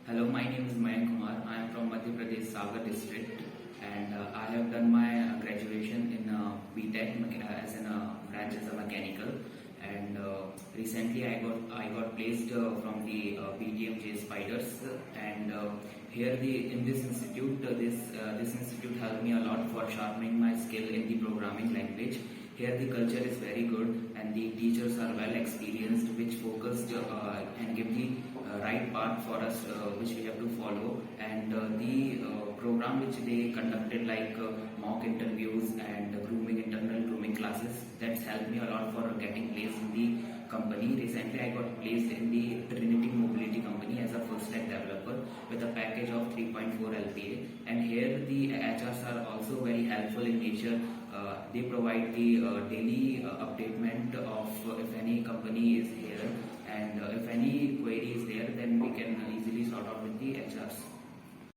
Hello, my name is Mayank Kumar. I am from Madhya Pradesh, Sagar district, and I have done my graduation in BTech as in branch as a mechanical. And recently, I got placed from the PTM JSpiders, and here in this institute, this institute helped me a lot for sharpening my skill in the programming language. Here the culture is very good and the teachers are well experienced, which focused and give the right path for us, which we have to follow. And the program which they conducted, like mock interviews and internal grooming classes, that's helped me a lot for getting placed in the company. Recently, I got placed in the Trinity Mobility company as a full stack developer with a package of 3.4 LPA. And here the HRs are also very helpful in nature. They provide the daily updatement of if any company is here, and if any query is there, then we can